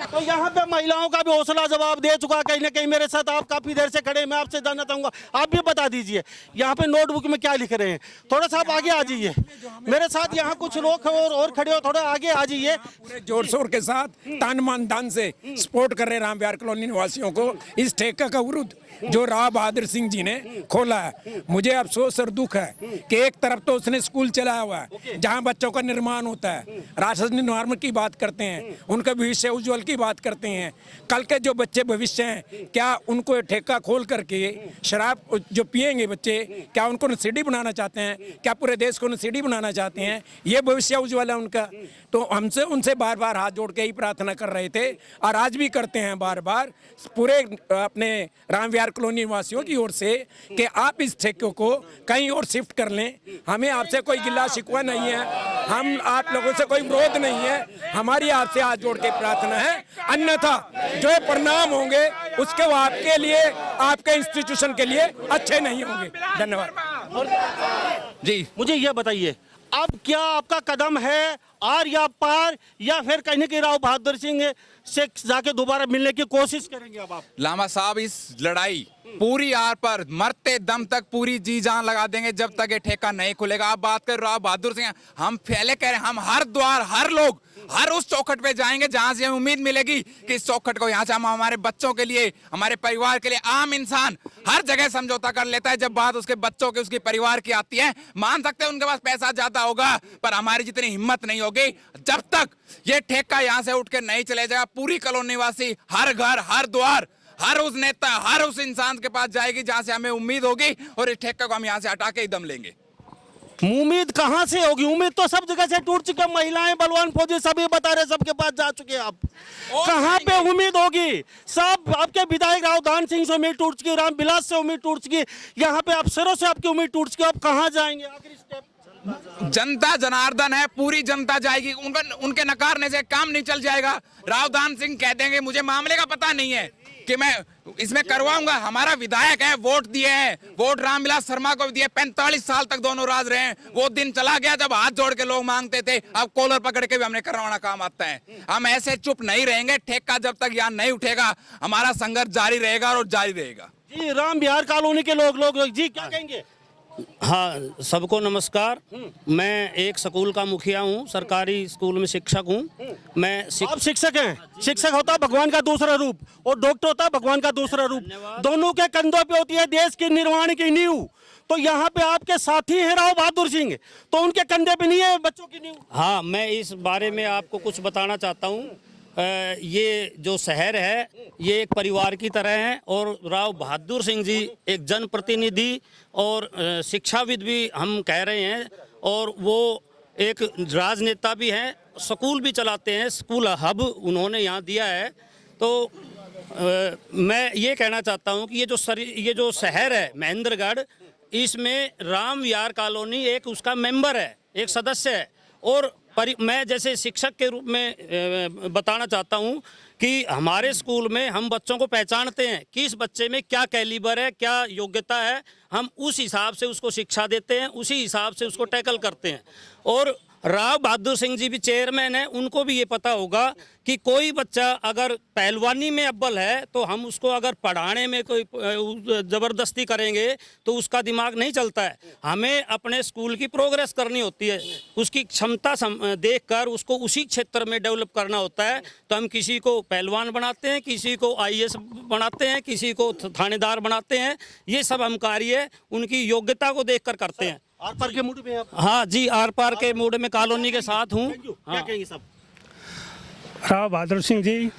तो यहाँ पे महिलाओं का भी हौसला जवाब दे चुका कहीं ना कहीं। मेरे साथ आप काफी देर से खड़े, मैं आपसे जानना चाहूंगा, आप भी बता दीजिए यहाँ पे नोटबुक में क्या लिख रहे हैं? थोड़ा सा आप आगे आ जाइए, मेरे साथ यहाँ कुछ लोग और खड़े हो, थोड़ा आगे आ जाइए। पूरे जोर शोर के साथ तन मन धन से सपोर्ट कर रहे राम विहार कॉलोनी निवासियों को इस ठेका का विरुद्ध जो राव बहादुर सिंह जी ने खोला है। मुझे अफसोस और दुख है कि एक तरफ तो उसने स्कूल चलाया हुआ है जहां बच्चों का निर्माण होता है, राष्ट्र निर्माण की बात करते हैं, उनका भविष्य उज्जवल की बात करते हैं। कल के जो बच्चे भविष्य हैं, क्या उनको ठेका खोल करके शराब जो पिएंगे बच्चे, क्या उनको नसीडी बनाना चाहते हैं? क्या पूरे देश को नसीडी बनाना चाहते हैं? ये भविष्य उज्जवल है उनका। तो हमसे उनसे बार बार हाथ जोड़ के ही प्रार्थना कर रहे थे और आज भी करते हैं बार बार पूरे अपने राम विहार कॉलोनी निवासियों की ओर से कि आप इस ठेके को कहीं और शिफ्ट कर लें। हमें आपसे कोई गिला शिकवा नहीं है, हम आप लोगों से कोई विरोध नहीं है, हमारी आपसे हाथ जोड़ के प्रार्थना है। अन्यथा जो परिणाम होंगे उसके वो आपके लिए, आपके इंस्टीट्यूशन के लिए अच्छे नहीं होंगे। धन्यवाद जी। मुझे ये बताइए, अब क्या आपका कदम है आर या पार, या फिर कहीं कि राव बहादुर सिंह से जाके दोबारा मिलने की कोशिश करेंगे? अब आप लामा साहब इस लड़ाई पूरी आर पर मरते दम तक पूरी जी जान लगा देंगे जब तक ये ठेका नहीं खुलेगा। आप बात कर राव बहादुर सिंह, हम पहले कह रहे हैं, हम हर द्वार, हर लोग, हर उस चौखट पे जाएंगे जहां से हमें उम्मीद मिलेगी कि इस चौखट को यहाँ से हम हमारे बच्चों के लिए, हमारे परिवार के लिए, आम इंसान हर जगह समझौता कर लेता है। जब बात उसके बच्चों के, उसके परिवार की आती है, मान सकते हैं उनके पास पैसा ज्यादा होगा, पर हमारी जितनी हिम्मत नहीं होगी। जब तक ये ठेका यहाँ से उठ के नहीं चले जाएगा, पूरी कॉलोनी निवासी हर घर, हर द्वार, हर उस नेता, हर उस इंसान के पास जाएगी जहां से हमें उम्मीद होगी, और इस ठेका को हम यहाँ से हटा के ही दम लेंगे। उम्मीद कहां से होगी? उम्मीद तो सब जगह से टूट चुकी, महिलाएं, बलवान फौजी सभी बता रहे, सबके पास जा चुके। आप कहां पे उम्मीद होगी? सब आपके विधायक राव दान सिंह से उम्मीद टूट चुकी, रामविलास से उम्मीद टूट चुकी, यहाँ पे अफसरों से आपकी उम्मीद टूट चुकी। आप कहां जाएंगे? आखिरी स्टेप जनता जनार्दन है, पूरी जनता जाएगी, उनके नकारने से काम नहीं चल जाएगा। रावदान सिंह कह देंगे मुझे मामले का पता नहीं है कि मैं इसमें करवाऊंगा, हमारा विधायक है, वोट दिए हैं, वोट रामविलास शर्मा को भी दिए, 45 साल तक दोनों राज रहे हैं। वो दिन चला गया जब हाथ जोड़ के लोग मांगते थे, अब कॉलर पकड़ के भी हमने करवाना काम आता है। हम ऐसे चुप नहीं रहेंगे, ठेका जब तक यहाँ नहीं उठेगा हमारा संघर्ष जारी रहेगा और जारी रहेगा। जी राम विहार कॉलोनी के लोग जी क्या कहेंगे? हाँ, सबको नमस्कार। मैं एक स्कूल का मुखिया हूँ, सरकारी स्कूल में शिक्षक हूँ। मैं आप शिक्षक हैं। शिक्षक होता है भगवान का दूसरा रूप और डॉक्टर होता है भगवान का दूसरा रूप। दोनों के कंधों पे होती है देश की निर्माण की नींव। तो यहाँ पे आपके साथी हैं राव बहादुर सिंह, तो उनके कंधे पे नहीं है बच्चों की नींव। हाँ, मैं इस बारे में आपको कुछ बताना चाहता हूँ। ये जो शहर है ये एक परिवार की तरह है और राव बहादुर सिंह जी एक जनप्रतिनिधि और शिक्षाविद भी हम कह रहे हैं, और वो एक राजनेता भी हैं, स्कूल भी चलाते हैं, स्कूल हब उन्होंने यहाँ दिया है। तो मैं ये कहना चाहता हूँ कि ये जो शहर है महेंद्रगढ़, इसमें राम विहार कॉलोनी एक उसका मेंबर है, एक सदस्य है। और मैं जैसे शिक्षक के रूप में बताना चाहता हूँ कि हमारे स्कूल में हम बच्चों को पहचानते हैं कि इस बच्चे में क्या कैलिबर है, क्या योग्यता है, हम उस हिसाब से उसको शिक्षा देते हैं, उसी हिसाब से उसको टैकल करते हैं। और राव बहादुर सिंह जी भी चेयरमैन हैं, उनको भी ये पता होगा कि कोई बच्चा अगर पहलवानी में अव्वल है तो हम उसको अगर पढ़ाने में कोई ज़बरदस्ती करेंगे तो उसका दिमाग नहीं चलता है। हमें अपने स्कूल की प्रोग्रेस करनी होती है, उसकी क्षमता देखकर उसको उसी क्षेत्र में डेवलप करना होता है। तो हम किसी को पहलवान बनाते हैं, किसी को IAS बनाते हैं, किसी को थानेदार बनाते हैं। ये सब हम कार्य उनकी योग्यता को देखकर करते हैं। आर पार के मूड में आप? हाँ जी, आर पार के मूड में कॉलोनी के साथ हूँ। क्या कहेंगे सब? राव बहादुर सिंह जी,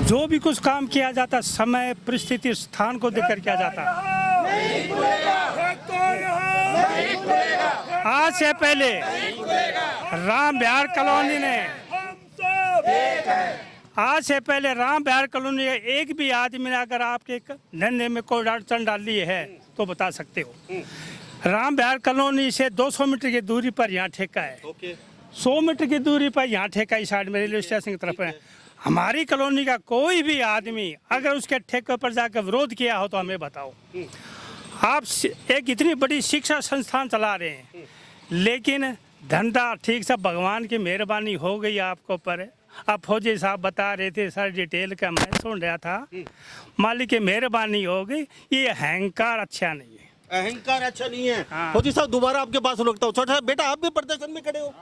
जो भी कुछ काम किया जाता समय परिस्थिति स्थान को देखकर किया जाता। आज से पहले राम विहार कॉलोनी ने एक भी आदमी ने अगर आपके धंधे में कोई अड़चन डाली है तो बता सकते हो। राम विहार कॉलोनी से 200 मीटर की दूरी पर यहाँ ठेका है। 100 मीटर की दूरी पर यहाँ ठेका इस साइड में रेलवे स्टेशन की तरफ है। हमारी कॉलोनी का कोई भी आदमी अगर उसके ठेके पर जाकर विरोध किया हो तो हमें बताओ। आप एक इतनी बड़ी शिक्षा संस्थान चला रहे हैं, लेकिन धंधा ठीक से भगवान की मेहरबानी हो गई आपको पर। अब फौजी साहब बता रहे थे सर डिटेल का, मैं सुन रहा था, मालिक की मेहरबानी हो गई। ये अहंकार अच्छा नहीं है, अहंकार अच्छा नहीं है। फौजी साहब दोबारा आपके पास लगता हूँ। छोटा बेटा आप भी प्रदर्शन में खड़े हो?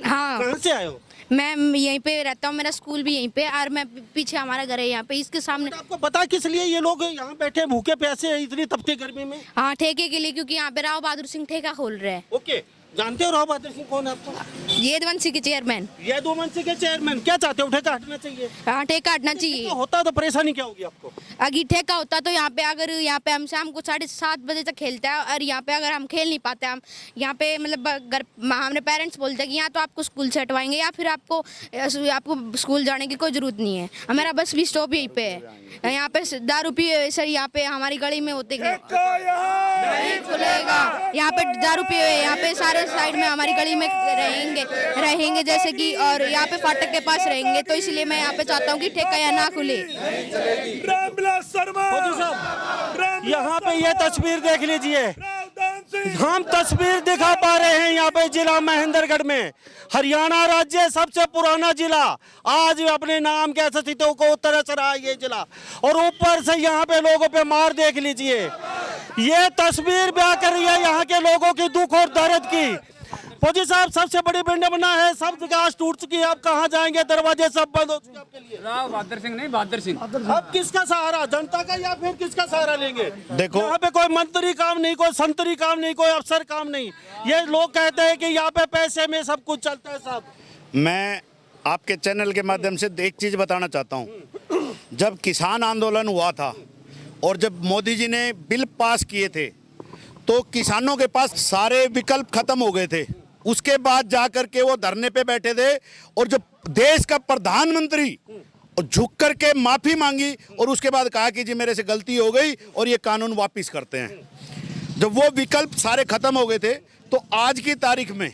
हाँ, कहाँ से आए हो? मैं यहीं पे रहता हूँ, मेरा स्कूल भी यहीं पे, और मैं पीछे हमारा घर है यहाँ पे, इसके सामने। आपको पता किस लिए ये लोग यहाँ बैठे भूखे प्यासे इतनी तपती गर्मी में? हाँ, ठेके के लिए, क्योंकि यहाँ पे राव बहादुर सिंह ठेका खोल रहे हैं। ओके, जानते हो राव बहादुर सिंह कौन है आपको? यदुवंशी के चेयरमैन। यदुवंशी के चेयरमैन। क्या चाहते हो? ठेका हटना चाहिए? हाँ, ठेका हटना चाहिए। तो होता तो परेशानी क्या होगी आपको? अगर ठेका होता तो यहाँ पे, अगर यहाँ पे हम शाम को 7:30 बजे तक खेलते हैं, और यहाँ पे अगर हम खेल नहीं पाते, हम यहाँ पे मतलब घर हमारे पेरेंट्स बोलते हैं कि यहाँ तो आपको स्कूल से हटवाएंगे या फिर आपको स्कूल जाने की कोई जरूरत नहीं है। हमारा बस भी स्टॉप यहीं पे है। यहाँ पे दारू पिए सर, यहाँ पे हमारी गली में होते नहीं खुलेगा। यहाँ पे दारू पिए, यहाँ पे सारे साइड में हमारी गली में रहेंगे जैसे कि, और यहाँ पे फाटक के पास रहेंगे। तो इसलिए मैं यहाँ पे चाहता हूँ कि ठेका यहाँ ना खुले। यहाँ पे ये तस्वीर देख लीजिए, हम तस्वीर दिखा पा रहे हैं यहाँ पे जिला महेंद्रगढ़ में, हरियाणा राज्य सबसे पुराना जिला, आज अपने नाम के अस्तित्व को तरस रहा है ये जिला। और ऊपर से यहाँ पे लोगों पे मार देख लीजिए, ये तस्वीर बयां कर रही है यहाँ के लोगों की दुख और दर्द की। फौजी साहब, सबसे बड़ी बिल्डिंग बना है, सब जगह टूट चुकी है, अब कहाँ जाएंगे? दरवाजे सब बंद हो चुके आपके लिए। राव बहादुर सिंह नहीं, बहादुर सिंह। अब किसका सहारा, जनता का या फिर किसका सहारा लेंगे? देखो, यहाँ पे कोई मंत्री काम नहीं, कोई संतरी काम नहीं, कोई अफसर काम नहीं। ये लोग कहते हैं कि यहाँ पे पैसे में सब कुछ चलता है। साहब, मैं आपके चैनल के माध्यम से एक चीज़ बताना चाहता हूँ। जब किसान आंदोलन हुआ था और जब मोदी जी ने बिल पास किए थे तो किसानों के पास सारे विकल्प खत्म हो गए थे। उसके बाद जाकर के वो धरने पे बैठे थे और जब देश का प्रधानमंत्री झुक करके माफी मांगी और उसके बाद कहा कि जी मेरे से गलती हो गई और ये कानून वापस करते हैं। जब वो विकल्प सारे खत्म हो गए थे तो आज की तारीख में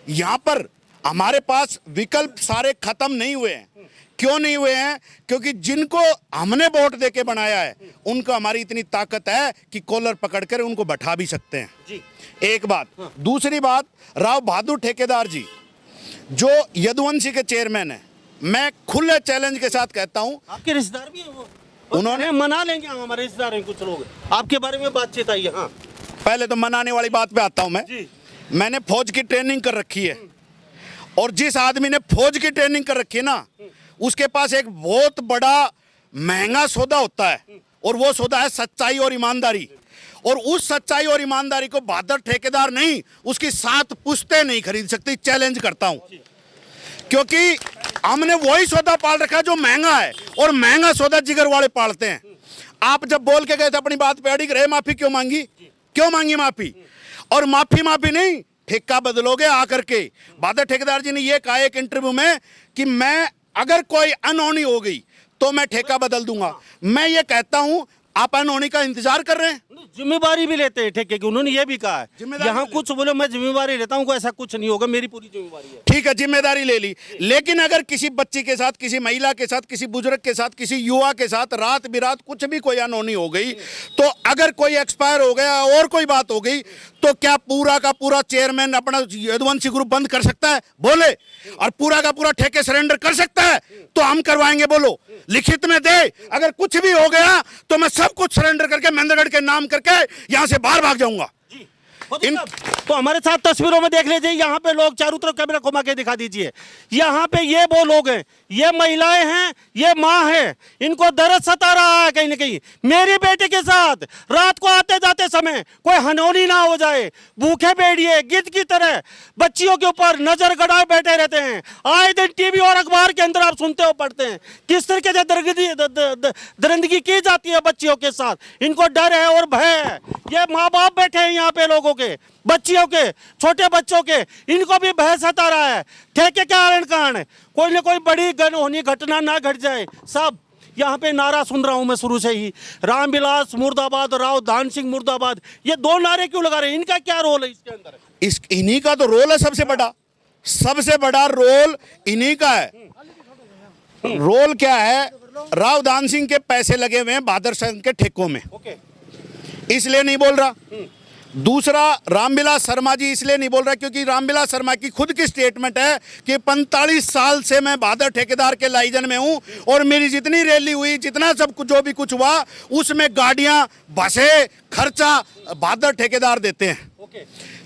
यहाँ पर हमारे पास विकल्प सारे खत्म नहीं हुए हैं। क्यों नहीं हुए हैं? क्योंकि जिनको हमने वोट देके बनाया है उनको हमारी इतनी ताकत है कि कॉलर पकड़कर उनको बैठा भी सकते हैं जी। एक बात। दूसरी बात, राव बहादुर ठेकेदार जी जो यदुवंशी के चेयरमैन है, मैं खुले चैलेंज के साथ कहता हूं, आपके रिश्तेदार भी हैं वो, उन्होंने मना लेंगे। हमारे रिश्तेदार हैं कुछ लोग, आपके बारे में बातचीत आई है। हाँ, पहले तो मनाने वाली बात पे आता हूं मैं जी। मैंने फौज की ट्रेनिंग कर रखी है और जिस आदमी ने फौज की ट्रेनिंग कर रखी है ना, उसके पास एक बहुत बड़ा महंगा सौदा होता है और वो सौदा है सच्चाई और ईमानदारी। और उस सच्चाई और ईमानदारी को बहादुर ठेकेदार नहीं, उसकी 7 पुश्तें नहीं खरीद सकती। चैलेंज करता हूं, क्योंकि हमने वही सौदा पाल रखा है जो महंगा है, और महंगा सौदा जिगर वाले पालते हैं। आप जब बोल के गए थे अपनी बात पे अड़िग रहे, माफी क्यों मांगी? क्यों मांगी माफी? और माफी नहीं, ठेका बदलोगे आकर के। बहादुर ठेकेदार जी ने यह कहा एक इंटरव्यू में कि मैं अगर कोई अनहोनी हो गई तो मैं ठेका बदल दूंगा। मैं ये कहता हूं, आप अनहोनी का इंतजार कर रहे हैं? जिम्मेवारी भी लेते हैं ठेके की, उन्होंने ये भी कहा है। यहाँ कुछ बोले मैं जिम्मेवारी लेता हूँ, ऐसा कुछ नहीं होगा, मेरी पूरी जिम्मेवारी है। ठीक है, जिम्मेदारी ले ली, लेकिन अगर किसी बच्ची के साथ, किसी महिला के साथ, किसी बुजुर्ग के साथ, किसी युवा के साथ रात बिरात कुछ भी कोई अनहोनी हो गई, तो अगर कोई एक्सपायर हो गया और कोई बात हो गई, तो क्या पूरा का पूरा चेयरमैन अपना यदुवंशी ग्रुप बंद कर सकता है? बोले। और पूरा का पूरा ठेके सरेंडर कर सकता है? तो हम करवाएंगे, बोलो, लिखित में दे। अगर कुछ भी हो गया तो मैं सब कुछ सरेंडर करके महेंद्रगढ़ के नाम करके यहां से बाहर भाग जाऊंगा। तो हमारे साथ तस्वीरों में देख लीजिए, यहाँ पे लोग चारों तरफ कैमरा घुमा के दिखा दीजिए। यहाँ पे ये वो लोग हैं, ये महिलाएं हैं, ये माँ है, इनको दर्द सता रहा है कहीं ना कहीं। मेरी बेटे के साथ रात को आते जाते समय कोई हनौनी ना हो जाए, भूखे बैठिए गिद्ध की तरह बच्चियों के ऊपर नजर गड़ाए बैठे रहते हैं। आए दिन टीवी और अखबार के अंदर आप सुनते हो, पढ़ते हैं किस तरीके से दरिंदगी की जाती है बच्चियों के साथ। इनको डर है और भय है। ये माँ बाप बैठे हैं यहाँ पे लोगों के, बच्चियों के, छोटे बच्चों के, इनको भी भय सता रहा है। ठेके के कारण कोई ना कोई बड़ी अनहोनी घटना ना घट जाए। सब यहाँ पे नारा सुन रहा हूं मैं शुरू से ही, रामविलास मुर्दाबाद, राव दान सिंह मुर्दाबाद। ये 2 नारे क्यों लगा रहे हैं? इनका क्या रोल है इसके अंदर? इन्हीं का तो रोल है सबसे बड़ा रोल इन्हीं का है। रोल क्या है? राव दान सिंह के पैसे लगे हुए हैं बहादुर सिंह के ठेकों में, इसलिए नहीं बोल रहा। दूसरा, रामविलास शर्मा जी इसलिए नहीं बोल रहा क्योंकि रामविलास शर्मा की खुद की स्टेटमेंट है कि 45 साल से मैं बहादुर ठेकेदार के लाइजन में हूं और मेरी जितनी रैली हुई, जितना सब कुछ जो भी कुछ हुआ, उसमें गाड़ियां, बसें, खर्चा बहादुर ठेकेदार देते हैं।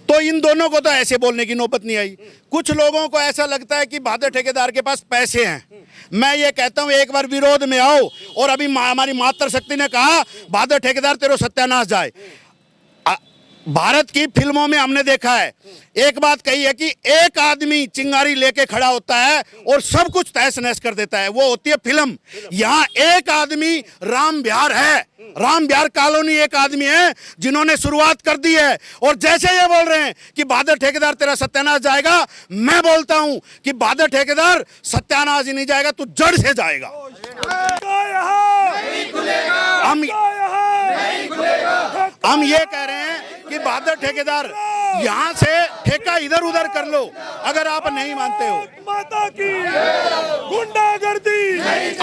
तो इन दोनों को तो ऐसे बोलने की नौबत नहीं आई। कुछ लोगों को ऐसा लगता है कि बहादुर ठेकेदार के पास पैसे हैं। मैं ये कहता हूं, एक बार विरोध में आओ। और अभी हमारी मातृशक्ति ने कहा बहादुर ठेकेदार तेरे सत्यानाश जाए। भारत की फिल्मों में हमने देखा है, एक बात कही है कि एक आदमी चिंगारी लेके खड़ा होता है और सब कुछ तहस नहस कर देता है, वो होती है फिल्म। यहाँ एक आदमी राम बिहार है, राम बिहार कॉलोनी एक आदमी है जिन्होंने शुरुआत कर दी है। और जैसे ये बोल रहे हैं कि बहादुर ठेकेदार तेरा सत्यानाश जाएगा, मैं बोलता हूं कि बहादुर ठेकेदार सत्यानाश ही नहीं जाएगा, तू जड़ से जाएगा। हम ये कह रहे हैं कि बहादुर ठेकेदार यहाँ से ठेका इधर उधर कर लो, अगर आप नहीं मानते हो। माता की गुंडागर्दी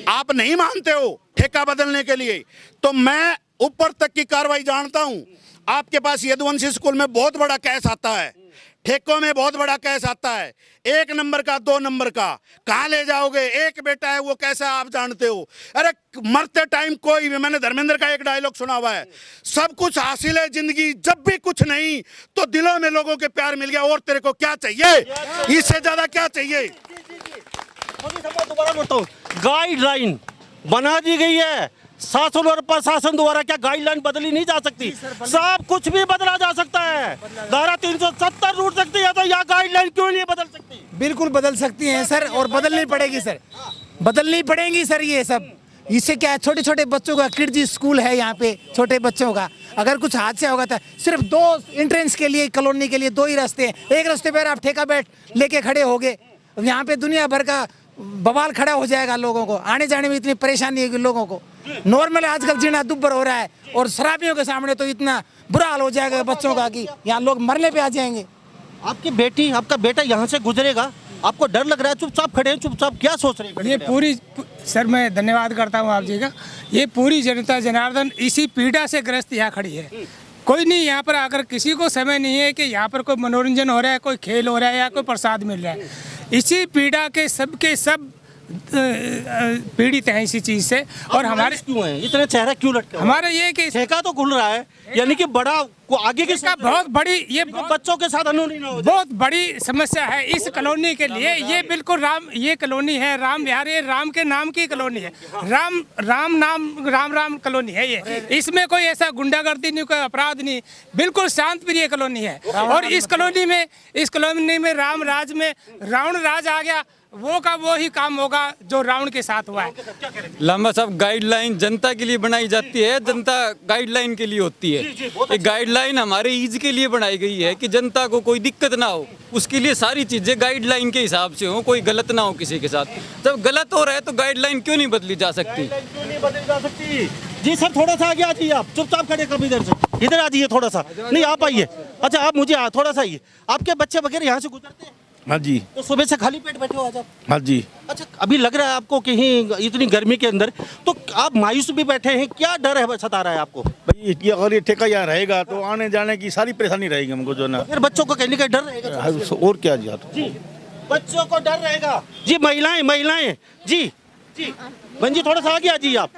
आप नहीं मानते हो ठेका बदलने के लिए, तो मैं ऊपर तक की कार्रवाई जानता हूं। आपके पास यदुवंशी स्कूल में बहुत बड़ा केस आता है, ठेकों में बहुत बड़ा केस आता है, 1 नंबर का, 2 नंबर का। कहाँ ले जाओगे? एक बेटा है, वो कैसा आप जानते हो। अरे मरते टाइम कोई भी, मैंने धर्मेंद्र का एक डायलॉग सुना हुआ है, सब कुछ हासिल है जिंदगी, जब भी कुछ नहीं तो दिलों में लोगों के प्यार मिल गया, और तेरे को क्या चाहिए? इससे ज्यादा क्या चाहिए? दोबारा बोलता हूँ, गाइडलाइन बना दी गई है शासन और प्रशासन द्वारा। क्या गाइडलाइन बदली नहीं जा सकती? सब कुछ भी बदला जा सकता है। धारा 370 रूट सकती है, तो यह गाइडलाइन क्यों नहीं बदल सकती? बिल्कुल बदल सकती हैं सर, और बदलनी पड़ेगी सर, बदलनी पड़ेगी सर। ये सब इससे क्या है, छोटे छोटे बच्चों का किड्स स्कूल है यहाँ पे, छोटे बच्चों का अगर कुछ हादसा होगा तो सिर्फ 2 एंट्रेंस के लिए, कॉलोनी के लिए 2 ही रास्ते हैं। एक रास्ते पर आप ठेका बैठ लेके खड़े होगे, यहाँ पे दुनिया भर का बवाल खड़ा हो जाएगा, लोगों को आने जाने में इतनी परेशानी है लोगों को। नॉर्मल आजकल जीना दुब्बर हो रहा है, और शराबियों के सामने तो इतना बुरा हाल हो जाएगा बच्चों का कि यहाँ लोग मरने पे आ जाएंगे। आपकी बेटी, आपका बेटा यहाँ से गुजरेगा, आपको डर लग रहा है? चुपचाप खड़े हैं, चुपचाप क्या सोच रहे हैं? ये पूरी, सर मैं धन्यवाद करता हूँ आप जी का, ये पूरी जनता जनार्दन इसी पीड़ा से ग्रस्त यहाँ खड़ी है। कोई नहीं यहाँ पर, अगर किसी को समय नहीं है कि यहाँ पर कोई मनोरंजन हो रहा है, कोई खेल हो रहा है या कोई प्रसाद मिल रहा है, इसी पीड़ा के सब पीड़ित हैं इसी चीज से। और हमारे क्यों हैं इतने चेहरा क्यों लटके? हमारा ये कि ठेका तो खुल रहा है, यानी कि बड़ा को आगे की इसका बहुत बड़ी, ये बच्चों के साथ अनहोनी ना हो जाए। बहुत बड़ी समस्या है इस कॉलोनी के लिए। ये बिल्कुल ये कॉलोनी है राम विहार, ये राम के नाम की कॉलोनी है, राम कॉलोनी है ये। इसमें कोई ऐसा गुंडागर्दी नहीं, कोई अपराध नहीं, बिल्कुल शांत प्रिय कॉलोनी है। और इस कॉलोनी में राम राज में रावण राज आ गया, वो ही काम होगा जो रावण के साथ हुआ है। लांबा साहब, गाइडलाइन जनता के लिए बनाई जाती है, जनता गाइडलाइन के लिए होती है। ये गाइडलाइन हमारे ईज के लिए बनाई गई है कि जनता को कोई दिक्कत ना हो, उसके लिए सारी चीजें गाइडलाइन के हिसाब से हो, कोई गलत ना हो किसी के साथ। जब गलत हो रहा है तो गाइडलाइन क्यों नहीं बदली जा सकती? जी सर, थोड़ा सा आगे आ जाइए, आप चुपचाप खड़े कभी इधर से, इधर आ जाइए थोड़ा सा, नहीं आप आइए। अच्छा, आप मुझे थोड़ा सा आइए, आपके बच्चे वगैरह यहाँ से गुजरते हैं? हाँ जी। तो सुबह से खाली पेट बैठे हो आज आप? हाँ जी। अच्छा, अभी लग रहा है आपको कहीं इतनी गर्मी के अंदर, तो आप मायूस भी बैठे हैं, क्या डर है सता रहा है आपको? भाई ये अगर ये ठेका यहाँ रहेगा तो आने जाने की सारी परेशानी रहेगी हमको, जो ना फिर बच्चों को कहने का डर रहेगा। और क्या जी? जी, बच्चों को डर रहेगा जी। महिलाएं जी जी, बहन जी थोड़ा सा आगे आ जाइए आप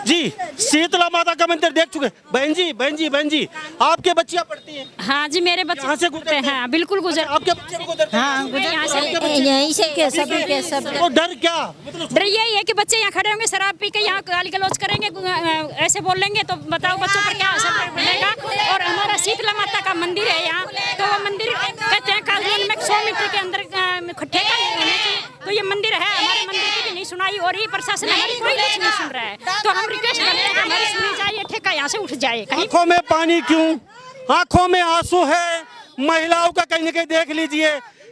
जी। शीतला माता का मंदिर देख चुके बहन जी, आपके बच्चियां पढ़ती हैं? हाँ जी, मेरे बच्चे यहाँ से गुजरते हैं? बिल्कुल गुजर, आपके बच्चे भी गुजरते हैं? हाँ यहीं से सब। तो डर क्या? डर यही है कि बच्चे यहाँ खड़े होंगे, शराब पी के यहाँ गाली गलौज करेंगे, ऐसे बोल लेंगे, तो बताओ बच्चों पर क्या असर पड़ेगा। और हमारा शीतला माता का मंदिर है यहाँ, तो वो मंदिर कहते हैं कॉलोनी में 100 मीटर के अंदर ठेका नहीं होना चाहिए, तो ये मंदिर है, हमारे मंदिर की भी नहीं सुनाई और ये प्रशासन हमारी कोई नहीं सुन रहा है। तो हम रिक्वेस्ट करते हैं कि हमारी सुनी जाए, ये ठेका यहाँ से उठ जाए। आंखों में पानी क्यों? आंखों में आंसू है महिलाओं का, कहीं ना कहीं देख लीजिए,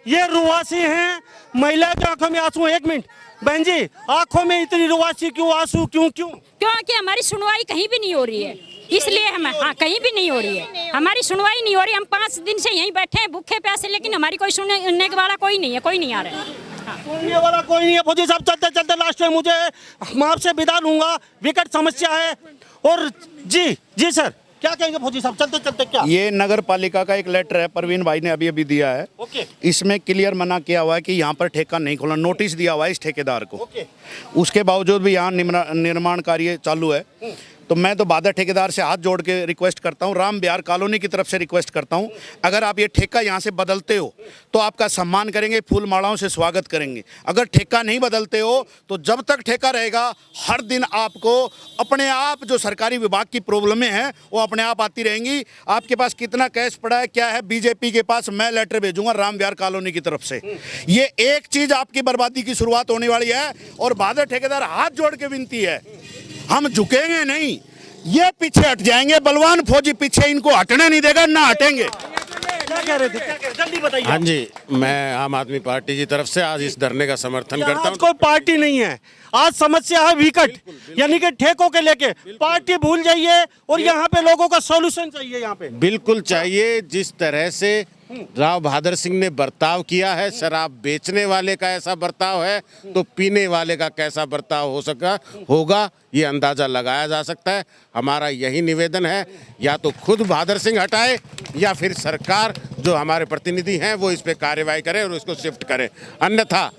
ये रुवासी हैं, महिला की आंखों में आंसू। एक मिनट बहन जी, आंखों में इतनी रुवासी क्यों, आंसू क्यों? क्योंकि हमारी सुनवाई कहीं भी नहीं हो रही है, इसलिए हम कहीं भी नहीं हो रही है, हमारी सुनवाई नहीं हो रही। हम 5 दिन से यहीं बैठे हैं भूखे प्यासे, लेकिन हमारी कोई सुनने वाला कोई नहीं है, कोई नहीं आ रहा है। सुनने वाला कोई नहीं है। फौजी साहब, चलते लास्ट में मैं आपसे विदा लूंगा, विकट समस्या है। और जी सर, क्या कहेंगे फौजी साहब, चलते क्या? ये नगर पालिका का एक लेटर है, परवीन भाई ने अभी दिया है। ओके। इसमें क्लियर मना किया हुआ है कि यहाँ पर ठेका नहीं खोलना, नोटिस दिया हुआ है इस ठेकेदार को। ओके। उसके बावजूद भी यहाँ निर्माण कार्य चालू है। तो मैं तो बादर ठेकेदार से हाथ जोड़ के रिक्वेस्ट करता हूँ, राम विहार कॉलोनी की तरफ से रिक्वेस्ट करता हूँ, अगर आप ये ठेका यहाँ से बदलते हो तो आपका सम्मान करेंगे, फूल मालाओं से स्वागत करेंगे। अगर ठेका नहीं बदलते हो तो जब तक ठेका रहेगा, हर दिन आपको अपने आप जो सरकारी विभाग की प्रॉब्लमें हैं वो अपने आप आती रहेंगी। आपके पास कितना कैश पड़ा है, क्या है, बीजेपी के पास मैं लेटर भेजूंगा राम विहार कॉलोनी की तरफ से। ये एक चीज़ आपकी बर्बादी की शुरुआत होने वाली है। और बादर ठेकेदार हाथ जोड़ के विनती है, हम झुकेंगे नहीं, ये पीछे हट जाएंगे, बलवान फौजी पीछे इनको हटने नहीं देगा, ना हटेंगे। क्या कह रहे थे, जल्दी बताइए। हाँ जी, मैं आम आदमी पार्टी की तरफ से आज इस धरने का समर्थन करता हूँ। कोई पार्टी नहीं है, आज समस्या है विकट, यानी कि ठेकों के लेके। पार्टी भूल जाइए और यहाँ पे लोगों का सॉल्यूशन चाहिए। यहाँ पे बिल्कुल चाहिए। जिस तरह से राव बहादुर सिंह ने बर्ताव किया है, शराब बेचने वाले का ऐसा बर्ताव है तो पीने वाले का कैसा बर्ताव होगा ये अंदाज़ा लगाया जा सकता है। हमारा यही निवेदन है, या तो खुद बहादुर सिंह हटाए या फिर सरकार जो हमारे प्रतिनिधि हैं वो इस पे कार्रवाई करे और इसको शिफ्ट करे, अन्यथा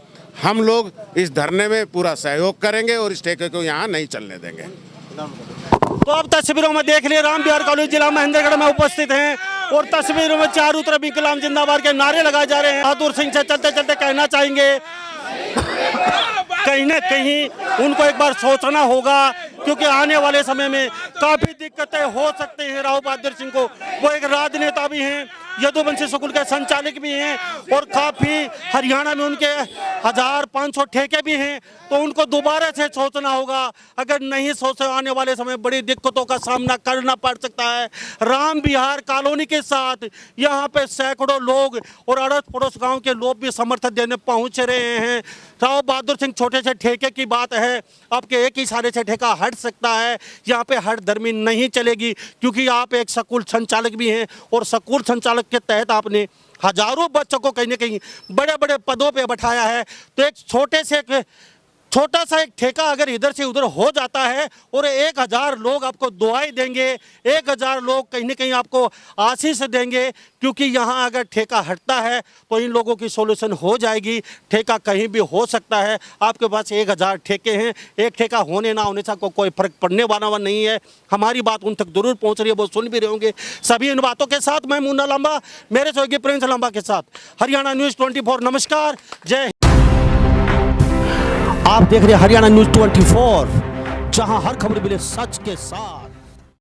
हम लोग इस धरने में पूरा सहयोग करेंगे और इस ठेके को यहाँ नहीं चलने देंगे। तो अब तस्वीरों में देख लिए राम विहार कॉलोनी जिला महेंद्रगढ़ में उपस्थित हैं और तस्वीरों में चारों तरफ इंकलाब जिंदाबाद के नारे लगाए जा रहे हैं। बहादुर सिंह से चलते कहना चाहेंगे, कहीं ना कहीं उनको एक बार सोचना होगा, क्योंकि आने वाले समय में काफी दिक्कतें हो सकती हैं। राव बहादुर सिंह को, वो एक राजनेता भी हैं, यदुवंशी स्कूल के संचालक भी हैं और काफ़ी हरियाणा में उनके 1500 ठेके भी हैं, तो उनको दोबारा से सोचना होगा। अगर नहीं सोचे आने वाले समय बड़ी दिक्कतों का सामना करना पड़ सकता है। राम विहार कॉलोनी के साथ यहाँ पे सैकड़ों लोग और अड़ोस पड़ोस गांव के लोग भी समर्थन देने पहुँच रहे हैं। राव बहादुर सिंह छोटे से ठेके की बात है, आपके एक इशारे से ठेका हट सकता है। यहाँ पे हट धर्मी नहीं चलेगी, क्योंकि आप एक स्कूल संचालक भी हैं और स्कूल संचालक के तहत आपने हजारों बच्चों को कहीं ना कहीं बड़े बड़े पदों पे बैठाया है। तो एक छोटा सा एक ठेका अगर इधर से उधर हो जाता है और 1000 लोग आपको दुआएं देंगे, 1000 लोग कहीं ना कहीं आपको आशीष देंगे, क्योंकि यहाँ अगर ठेका हटता है तो इन लोगों की सॉल्यूशन हो जाएगी। ठेका कहीं भी हो सकता है, आपके पास 1000 ठेके हैं, एक ठेका होने ना होने से आपको कोई फर्क पड़ने वाला नहीं है। हमारी बात उन तक जरूर पहुँच रही है, वो सुन भी रहे होंगे। सभी इन बातों के साथ मैं मुन्ना लांबा मेरे सहयोगी प्रिंस लांबा के साथ हरियाणा न्यूज़ 24। नमस्कार, जय। आप देख रहे हैं हरियाणा न्यूज़ 24, जहां हर खबर मिले सच के साथ।